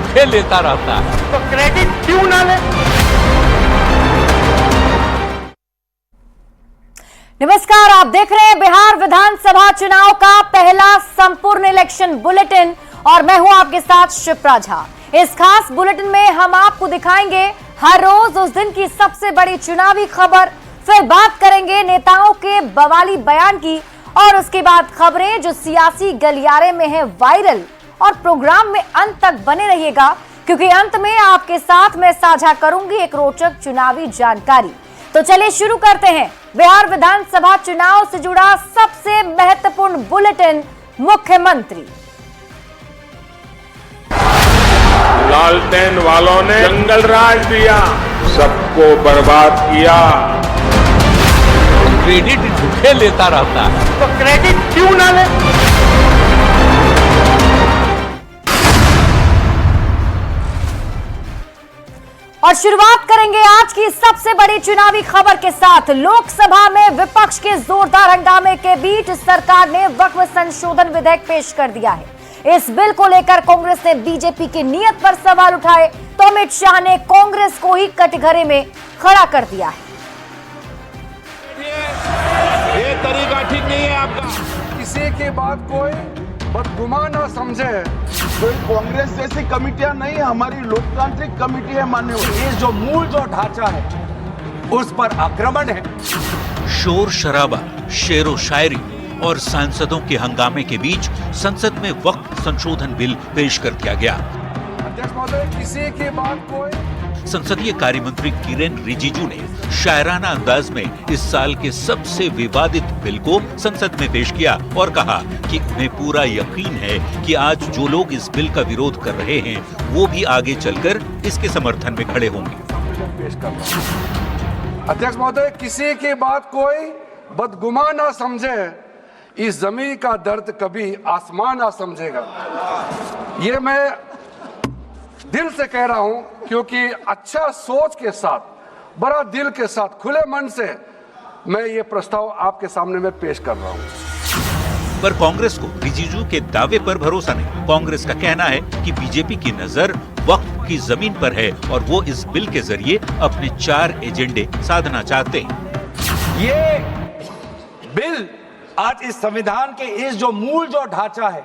झूठे लेता रहता है, तो क्रेडिट क्यों ना ले। नमस्कार, आप देख रहे हैं बिहार विधानसभा चुनाव का पहला संपूर्ण इलेक्शन बुलेटिन और मैं हूं आपके साथ शिप्रा झा। इस खास बुलेटिन में हम आपको दिखाएंगे हर रोज उस दिन की सबसे बड़ी चुनावी खबर, फिर बात करेंगे नेताओं के बवाली बयान की और उसके बाद खबरें जो सियासी गलियारे में है वायरल। और प्रोग्राम में अंत तक बने रहिएगा क्योंकि अंत में आपके साथ मैं साझा करूंगी एक रोचक चुनावी जानकारी। तो चलिए शुरू करते हैं बिहार विधानसभा चुनाव से जुड़ा सबसे महत्वपूर्ण बुलेटिन। मुख्यमंत्री लालटेन वालों ने जंगल राज दिया, सबको बर्बाद किया। क्रेडिट झूठे लेता रहता है, तो क्रेडिट क्यों ना ले। और शुरुआत करेंगे आज की सबसे बड़ी चुनावी खबर के साथ। लोकसभा में विपक्ष के जोरदार हंगामे के बीच सरकार ने वक्फ संशोधन विधेयक पेश कर दिया है। इस बिल को लेकर कांग्रेस ने बीजेपी की नीयत पर सवाल उठाए तो अमित शाह ने कांग्रेस को ही कटघरे में खड़ा कर दिया है। ये तरीका ठीक नहीं है आपका। किसी की बात कोई बदगुमान न समझे। कोई कांग्रेस जैसी कमिटियां नहीं, हमारी लोकतांत्रिक कमेटी है माननीय। ये जो मूल जो ढांचा है उस पर आक्रमण है। शोर शराबा, शेरो शायरी और सांसदों के हंगामे के बीच संसद में वक्फ संशोधन बिल पेश कर दिया गया। अध्यक्ष महोदय, किसी की बात कोई। संसदीय कार्य मंत्री किरेन रिजिजू ने शायराना अंदाज में इस साल के सबसे विवादित बिल को संसद में पेश किया और कहा कि उन्हें पूरा यकीन है कि आज जो लोग इस बिल का विरोध कर रहे हैं वो भी आगे चलकर इसके समर्थन में खड़े होंगे। अध्यक्ष महोदय, किसी की बात कोई बदगुमान न समझे। इस जमीन का दर्द कभी आसमान ना समझेगा। ये मैं दिल से कह रहा हूं क्योंकि अच्छा सोच के साथ, बड़ा दिल के साथ, खुले मन से मैं ये प्रस्ताव आपके सामने में पेश कर रहा हूं। पर कांग्रेस को रिजिजू के दावे पर भरोसा नहीं। कांग्रेस का कहना है कि बीजेपी की नजर वक्फ की जमीन पर है और वो इस बिल के जरिए अपने 4 एजेंडे साधना चाहते हैं। ये बिल आज इस संविधान के इस जो मूल जो ढांचा है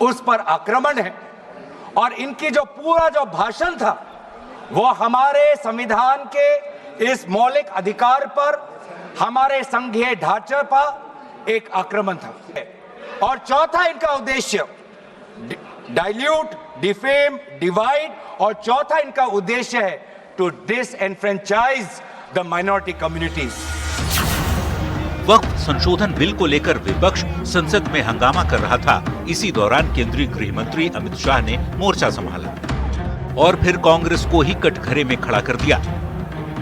उस पर आक्रमण है और इनकी जो पूरा जो भाषण था वो हमारे संविधान के इस मौलिक अधिकार पर, हमारे संघीय ढांचे पर एक आक्रमण था। और चौथा इनका उद्देश्य डाइल्यूट, डिफेम, डिवाइड और चौथा इनका उद्देश्य है to disenfranchise the minority communities. Waqf संशोधन बिल को लेकर विपक्ष संसद में हंगामा कर रहा था। इसी दौरान केंद्रीय गृह मंत्री अमित शाह ने मोर्चा संभाला और फिर कांग्रेस को ही कटघरे में खड़ा कर दिया।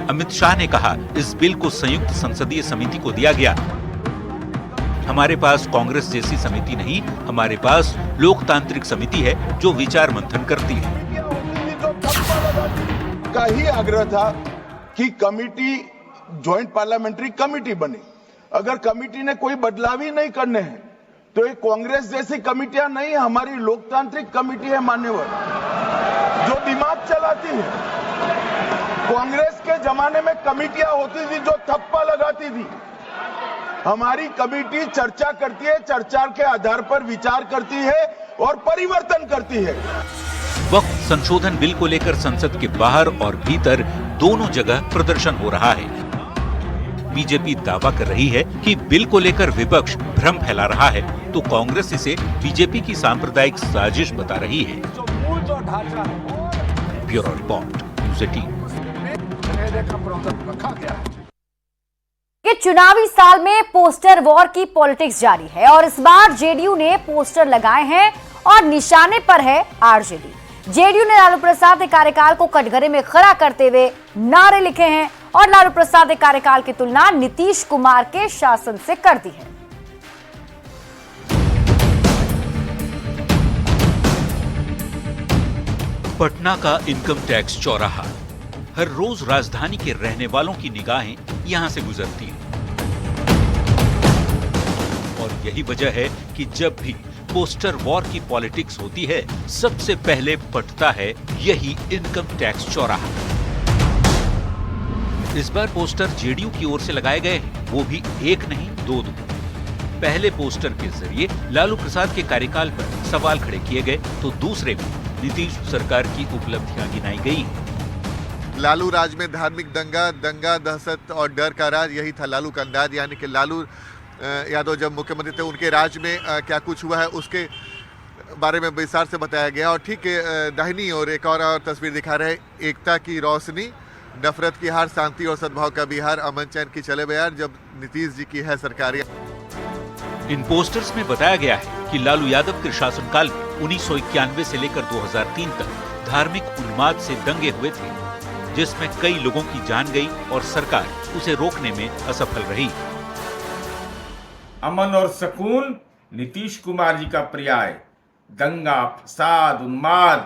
अमित शाह ने कहा, इस बिल को संयुक्त संसदीय समिति को दिया गया। हमारे पास कांग्रेस जैसी समिति नहीं, हमारे पास लोकतांत्रिक समिति है जो विचार मंथन करती है। का ही आग्रह था कि कमिटी, ज्वाइंट पार्लियामेंट्री कमिटी बने। अगर कमिटी ने कोई बदलाव ही नहीं करने हैं तो ये कांग्रेस जैसी कमिटियां नहीं, हमारी लोकतांत्रिक कमेटी है मान्यवर, जो दिमाग चलाती है। कांग्रेस के जमाने में कमिटियां होती थी जो थप्पा लगाती थी। हमारी कमेटी चर्चा करती है, चर्चा के आधार पर विचार करती है और परिवर्तन करती है। वक्फ संशोधन बिल को लेकर संसद के बाहर और भीतर दोनों जगह प्रदर्शन हो रहा है। बीजेपी दावा कर रही है कि बिल को लेकर विपक्ष भ्रम फैला रहा है तो कांग्रेस इसे बीजेपी की सांप्रदायिक साजिश बता रही है। Bureau report, news 18। ये चुनावी साल में पोस्टर वॉर की पॉलिटिक्स जारी है और इस बार जेडीयू ने पोस्टर लगाए हैं और निशाने पर है आरजेडी। जेडीयू ने लालू प्रसाद के कार्यकाल को कटघरे में खड़ा करते हुए नारे लिखे हैं और लालू प्रसाद के कार्यकाल की तुलना नीतीश कुमार के शासन से कर दी है। पटना का इनकम टैक्स चौराहा, हर रोज राजधानी के रहने वालों की निगाहें यहां से गुजरती हैं। और यही वजह है कि जब भी पोस्टर वॉर की पॉलिटिक्स होती है, सबसे पहले पटता है यही इनकम टैक्स चौराहा। इस बार पोस्टर जेडीयू की ओर से लगाए गए हैं, वो भी एक नहीं दो। पहले पोस्टर के जरिए लालू प्रसाद के कार्यकाल पर सवाल खड़े किए गए, तो दूसरे में नीतीश सरकार की उपलब्धियां गिनाई गई। लालू राज में धार्मिक दंगा दहशत और डर का राज, यही था लालू का अंदाज। यानी कि लालू यादव जब मुख्यमंत्री थे, उनके राज में क्या कुछ हुआ है उसके बारे में विस्तार से बताया गया। और ठीक दाहिनी ओर एक और तस्वीर दिखा रहे, एकता की रोशनी, नफरत की हार, शांति और सद्भाव का बिहार, अमन चैन की चले बयार, जब नीतीश जी की है सरकार। इन पोस्टर्स में बताया गया है कि लालू यादव के शासनकाल में 1991 से लेकर 2003 तक धार्मिक उन्माद से दंगे हुए थे, जिसमें कई लोगों की जान गई और सरकार उसे रोकने में असफल रही। अमन और सुकून नीतीश कुमार जी का पर्याय, दंगा फसाद उन्माद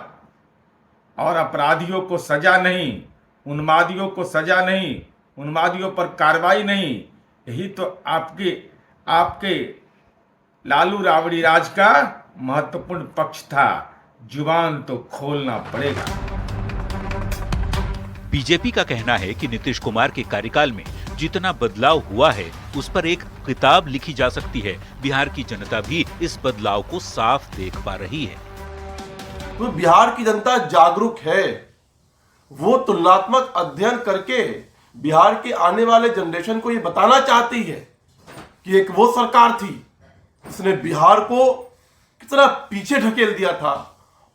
और अपराधियों को सजा नहीं, उन्मादियों को सजा नहीं, उन्मादियों पर कार्रवाई नहीं, यही तो आपके लालू राबड़ी राज का महत्वपूर्ण पक्ष था। जुबान तो खोलना पड़ेगा। बीजेपी का कहना है कि नीतीश कुमार के कार्यकाल में जितना बदलाव हुआ है, उस पर एक किताब लिखी जा सकती है। बिहार की जनता भी इस बदलाव को साफ देख पा रही है। तो बिहार की जनता जागरूक है, वो तुलनात्मक अध्ययन करके बिहार के आने वाले जनरेशन को ये बताना चाहती है कि एक वो सरकार थी जिसने बिहार को कितना पीछे ढकेल दिया था,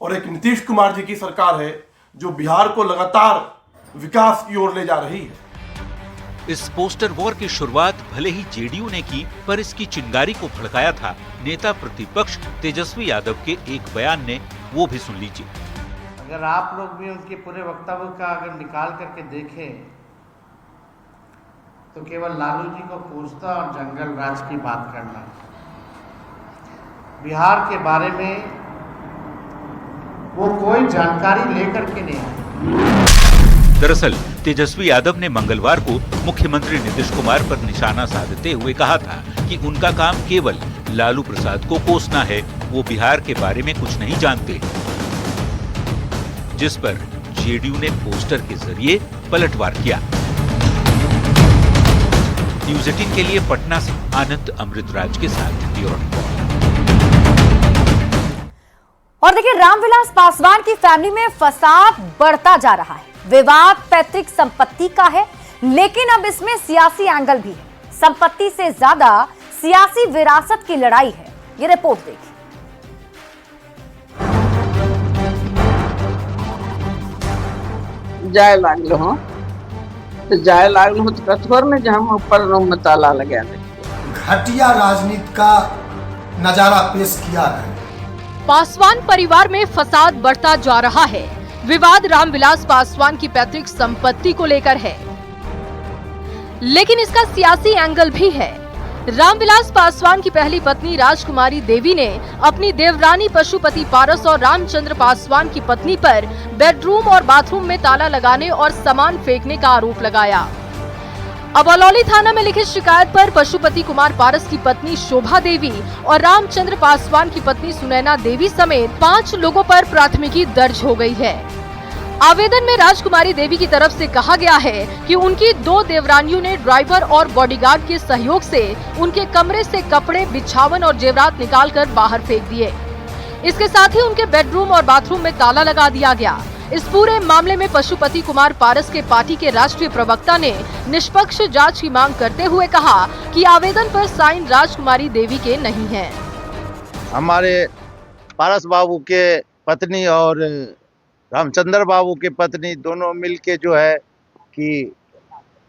और एक नीतीश कुमार जी की सरकार है जो बिहार को लगातार विकास की ओर ले जा रही है। इस पोस्टर वॉर की शुरुआत भले ही जेडीयू ने की, पर इसकी चिंगारी को भड़काया था नेता प्रतिपक्ष तेजस्वी यादव के एक बयान ने। वो भी सुन लीजिए। अगर आप लोग भी उनके पूरे वक्तव्य का अगर निकाल करके देखें तो केवल लालू जी को कोसता और जंगल राज की बात करना, बिहार के बारे में वो कोई जानकारी लेकर के नहीं आए। दरअसल तेजस्वी यादव ने मंगलवार को मुख्यमंत्री नीतीश कुमार पर निशाना साधते हुए कहा था कि उनका काम केवल लालू प्रसाद को कोसना है, वो बिहार के बारे में कुछ नहीं जानते, जिस पर जेडीयू ने पोस्टर के जरिए पलटवार किया। न्यूज़ 18 के लिए पटना से आनंद अमृतराज के साथ ब्यूरो रिपोर्ट। और देखिए, रामविलास पासवान की फैमिली में फसाद बढ़ता जा रहा है। विवाद पैतृक संपत्ति का है, लेकिन अब इसमें सियासी एंगल भी है। संपत्ति से ज्यादा सियासी विरासत की लड़ाई है। ये रिपोर्ट देखिए। जाए लागलो हो तो जाए लागलो हो तो कठोर में जहां ऊपर रूम में ताला लगा दे। घटिया राजनीति का नजारा पेश किया है। पासवान परिवार में फसाद बढ़ता जा रहा है। विवाद रामविलास पासवान की पैतृक संपत्ति को लेकर है, लेकिन इसका सियासी एंगल भी है। रामविलास पासवान की पहली पत्नी राजकुमारी देवी ने अपनी देवरानी पशुपति पारस और रामचंद्र पासवान की पत्नी पर बेडरूम और बाथरूम में ताला लगाने और सामान फेंकने का आरोप लगाया। अब अलौली थाना में लिखित शिकायत पर पशुपति कुमार पारस की पत्नी शोभा देवी और रामचंद्र पासवान की पत्नी सुनैना देवी समेत 5 लोगों पर प्राथमिकी दर्ज हो गई है। आवेदन में राजकुमारी देवी की तरफ से कहा गया है कि उनकी 2 देवरानियों ने ड्राइवर और बॉडीगार्ड के सहयोग से उनके कमरे से कपड़े, बिछावन और जेवरात निकालकर बाहर फेंक दिए। इसके साथ ही उनके बेडरूम और बाथरूम में ताला लगा दिया गया। इस पूरे मामले में पशुपति कुमार पारस के पार्टी के राष्ट्रीय प्रवक्ता ने निष्पक्ष जांच की मांग करते हुए कहा कि आवेदन पर साइन राजकुमारी देवी के नहीं है। हमारे पारस बाबू के पत्नी और रामचंद्र बाबू के पत्नी दोनों मिलके जो है कि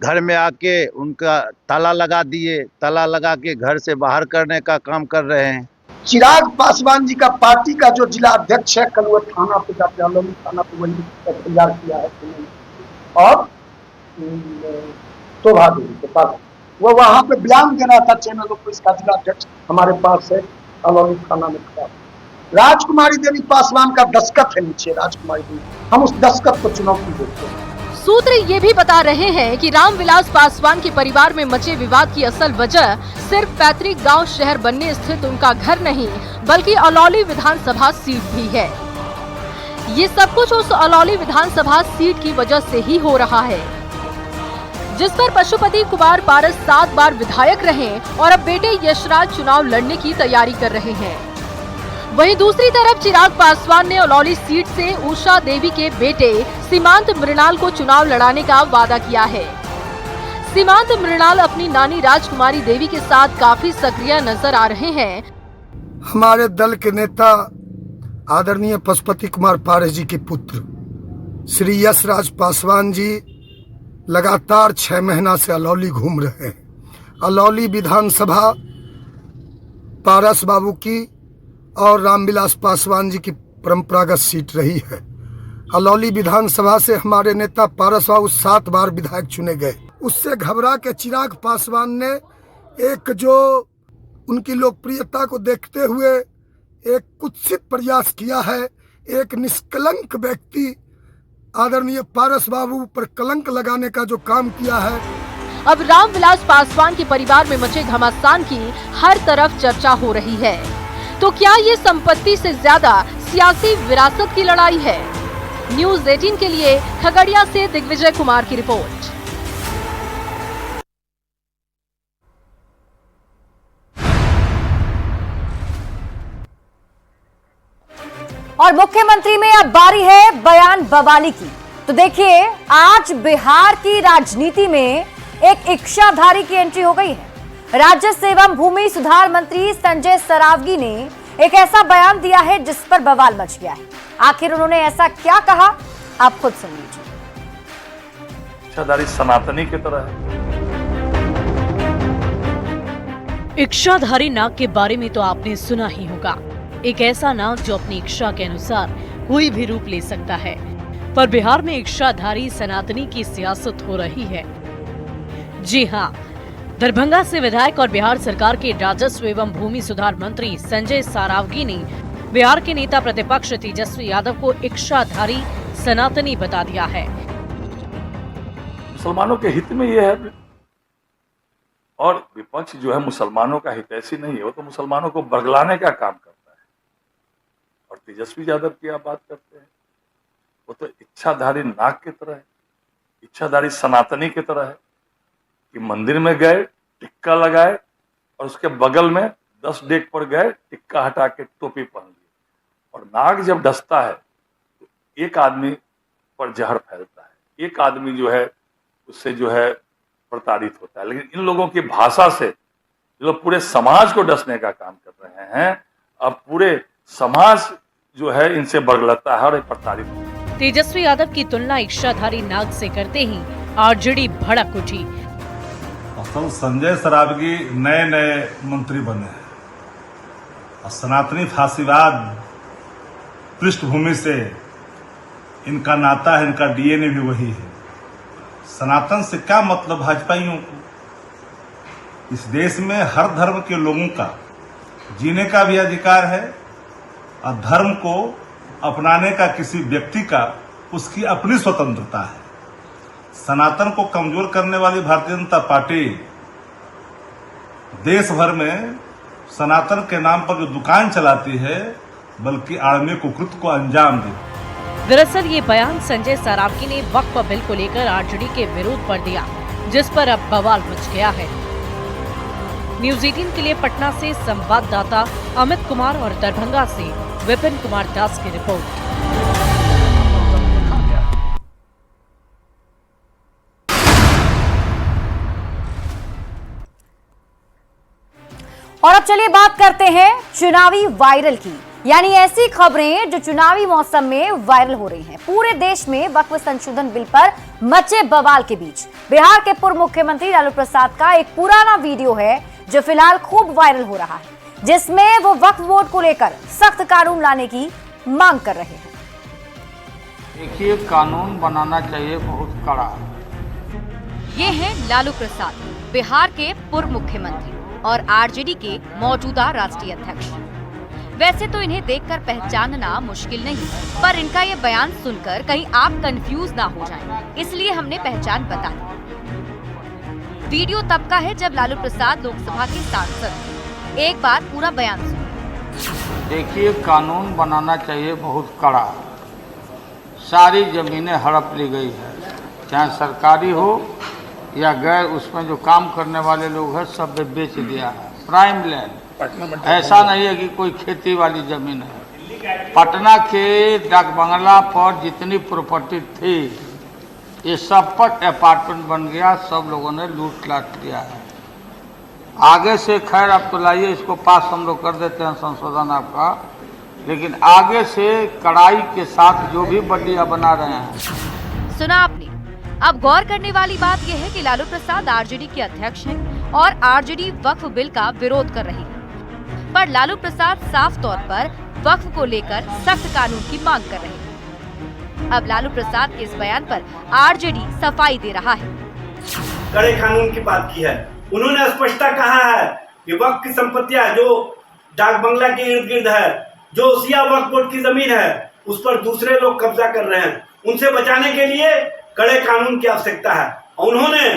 घर में आके उनका ताला लगा दिए, ताला लगा के घर से बाहर करने का काम कर रहे हैं। चिराग पासवान जी का पार्टी का जो जिला अध्यक्ष है, कल वो थाना पे जाके अलौली थाना पे वही तैयार किया है और शोभा देवी के पास वो वहाँ पे बयान दे रहा था चैनलों को। इसका जिला अध्यक्ष हमारे पास है, अलौली थाना में खड़ा। राजकुमारी देवी पासवान का दस्तखत है नीचे, राजकुमारी देवी, हम उस दस्तखत को चुनौती देते हैं। सूत्र ये भी बता रहे हैं कि रामविलास पासवान के परिवार में मचे विवाद की असल वजह सिर्फ पैतृक गांव शहर बनने स्थित उनका घर नहीं, बल्कि अलौली विधानसभा सीट भी है। ये सब कुछ उस अलौली विधानसभा सीट की वजह से ही हो रहा है, जिस पर पशुपति कुमार पारस 7 बार विधायक रहे और अब बेटे यशराज चुनाव लड़ने की तैयारी कर रहे हैं। वहीं दूसरी तरफ चिराग पासवान ने अलौली सीट से उषा देवी के बेटे सीमांत मृणाल को चुनाव लड़ाने का वादा किया है। सीमांत मृणाल अपनी नानी राजकुमारी देवी के साथ काफी सक्रिय नजर आ रहे हैं। हमारे दल के नेता आदरणीय पशुपति कुमार पारस जी के पुत्र श्री यशराज पासवान जी लगातार 6 महीना से अलौली घूम रहे हैं। अलौली विधानसभा पारस बाबू की और रामविलास पासवान जी की परंपरागत सीट रही है। अलौली विधानसभा से हमारे नेता पारस बाबू 7 बार विधायक चुने गए। उससे घबरा के चिराग पासवान ने एक जो उनकी लोकप्रियता को देखते हुए एक कुत्सित प्रयास किया है। एक निष्कलंक व्यक्ति आदरणीय पारस बाबू पर कलंक लगाने का जो काम किया है। अब रामविलास पासवान के परिवार में मचे घमासान की हर तरफ चर्चा हो रही है। तो क्या ये संपत्ति से ज्यादा सियासी विरासत की लड़ाई है? न्यूज़ 18 के लिए खगड़िया से दिग्विजय कुमार की रिपोर्ट। और मुख्यमंत्री में अब बारी है बयान बवाली की। तो देखिए, आज बिहार की राजनीति में एक इच्छाधारी की एंट्री हो गई है। राजस्व एवं भूमि सुधार मंत्री संजय सरावगी ने एक ऐसा बयान दिया है जिस पर बवाल मच गया है। आखिर उन्होंने ऐसा क्या कहा, आप खुद सुन लीजिए। इच्छाधारी सनातनी की तरह है। इच्छाधारी नाग के बारे में तो आपने सुना ही होगा। एक ऐसा नाग जो अपनी इच्छा के अनुसार कोई भी रूप ले सकता है। पर बिहार में इच्छाधारी सनातनी की सियासत हो रही है। जी हाँ, दरभंगा से विधायक और बिहार सरकार के राजस्व एवं भूमि सुधार मंत्री संजय सरावगी ने बिहार के नेता प्रतिपक्ष तेजस्वी यादव को इच्छाधारी सनातनी बता दिया है। मुसलमानों के हित में यह है, और विपक्ष जो है मुसलमानों का हितैषी नहीं है, वो तो मुसलमानों को बरगलाने का काम करता है। और तेजस्वी यादव की आप बात करते हैं, वो तो इच्छाधारी नाग की तरह है, इच्छाधारी सनातनी की तरह है कि मंदिर में गए, टिक्का लगाए और उसके बगल में 10 डेग पर गए, टिक्का हटा के टोपी पहन ली। और नाग जब डसता है तो एक आदमी पर जहर फैलता है, एक आदमी जो है उससे जो है प्रताड़ित होता है। लेकिन इन लोगों की भाषा से जो पूरे समाज को डसने का काम कर रहे हैं, अब पूरे समाज जो है इनसे बरगलाता है और प्रताड़ित होता है। तेजस्वी यादव की तुलना इच्छाधारी नाग से करते ही आरजेडी भड़क उठी। असल संजय सरावगी नए मंत्री बने हैं और सनातनी फांसीवाद पृष्ठभूमि से इनका नाता है, इनका डीएनए भी वही है। सनातन से क्या मतलब भाजपाइयों को? इस देश में हर धर्म के लोगों का जीने का भी अधिकार है और धर्म को अपनाने का किसी व्यक्ति का उसकी अपनी स्वतंत्रता है। सनातन को कमजोर करने वाली भारतीय जनता पार्टी देश भर में सनातन के नाम पर जो दुकान चलाती है, बल्कि आदमी कुकृत्य को अंजाम दे। दरअसल ये बयान संजय सरावगी ने वक्फ बिल को लेकर आरजेडी के विरोध पर दिया, जिस पर अब बवाल मच गया है। न्यूज़ 18 के लिए पटना से संवाददाता अमित कुमार और दरभंगा से विपिन कुमार दास की रिपोर्ट। और अब चलिए बात करते हैं चुनावी वायरल की, यानी ऐसी खबरें जो चुनावी मौसम में वायरल हो रही हैं। पूरे देश में वक्फ संशोधन बिल पर मचे बवाल के बीच बिहार के पूर्व मुख्यमंत्री लालू प्रसाद का एक पुराना वीडियो है जो फिलहाल खूब वायरल हो रहा है, जिसमें वो वक्फ बोर्ड को लेकर सख्त कानून लाने की मांग कर रहे हैं। देखिए, कानून बनाना चाहिए बहुत कड़ा। ये है लालू प्रसाद, बिहार के पूर्व मुख्यमंत्री और आरजेडी के मौजूदा राष्ट्रीय अध्यक्ष। वैसे तो इन्हें देखकर पहचानना मुश्किल नहीं, पर इनका ये बयान सुनकर कहीं आप कंफ्यूज ना हो जाएं, इसलिए हमने पहचान बता दी। वीडियो तब का है जब लालू प्रसाद लोकसभा के सांसद थे। एक बार पूरा बयान सुनिए। देखिए, कानून बनाना चाहिए बहुत कड़ा। सारी जमीनें हड़प ली गई है, चाहे सरकारी हो या गैर, उसमें जो काम करने वाले लोग हैं सब बेच दिया है। प्राइम लैंड, ऐसा नहीं है कि कोई खेती वाली जमीन है। पटना के डाक बंगला पर जितनी प्रॉपर्टी थी ये सब पर अपार्टमेंट बन गया, सब लोगों ने लूट लाट लिया है। आगे से खैर अब तो लाइए इसको पास हम लोग कर देते हैं संशोधन आपका, लेकिन आगे से कड़ाई के साथ जो भी बल्लियां बना रहे हैं। सुना आपने। अब गौर करने वाली बात यह है कि लालू प्रसाद आरजेडी के अध्यक्ष हैं और आरजेडी वक्फ बिल का विरोध कर रही है, पर लालू प्रसाद साफ तौर पर वक्फ को लेकर सख्त कानून की मांग कर रहे हैं। अब लालू प्रसाद के इस बयान पर आरजेडी सफाई दे रहा है। कड़े कानून की बात की है उन्होंने। स्पष्टता कहा है कि वक्फ की संपत्तियां जो डाक बंगला के इर्द गिर्द है, जो सिया वक्फ बोर्ड की जमीन है, उस पर दूसरे लोग कब्जा कर रहे हैं, उनसे बचाने के लिए कड़े कानून की आवश्यकता है। और उन्होंने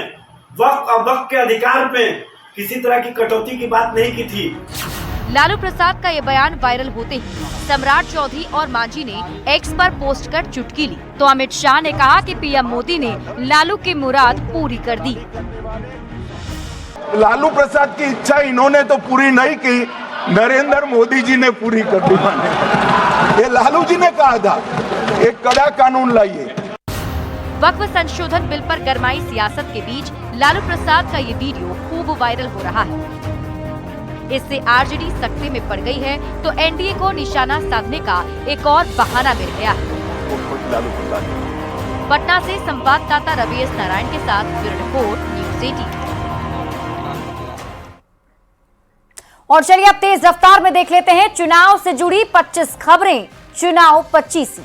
वक्फ के अधिकार पे किसी तरह की कटौती की बात नहीं की थी। लालू प्रसाद का ये बयान वायरल होते ही सम्राट चौधरी और मांझी ने एक्स पर पोस्ट कर चुटकी ली, तो अमित शाह ने कहा कि पीएम मोदी ने लालू की मुराद पूरी कर दी। लालू प्रसाद की इच्छा इन्होंने तो पूरी नहीं की, नरेंद्र मोदी जी ने पूरी कर दी। ये लालू जी ने कहा था एक कड़ा कानून लाइए। वक्फ संशोधन बिल पर गरमाई सियासत के बीच लालू प्रसाद का ये वीडियो खूब वायरल हो रहा है। इससे आरजेडी सकते में पड़ गई है, तो एनडीए को निशाना साधने का एक और बहाना मिल गया है। पटना से संवाददाता रवि एस नारायण के साथ ब्यूरो रिपोर्ट, न्यूज़ 18। और चलिए अब तेज रफ्तार में देख लेते हैं चुनाव से जुड़ी 25 खबरें। चुनाव 25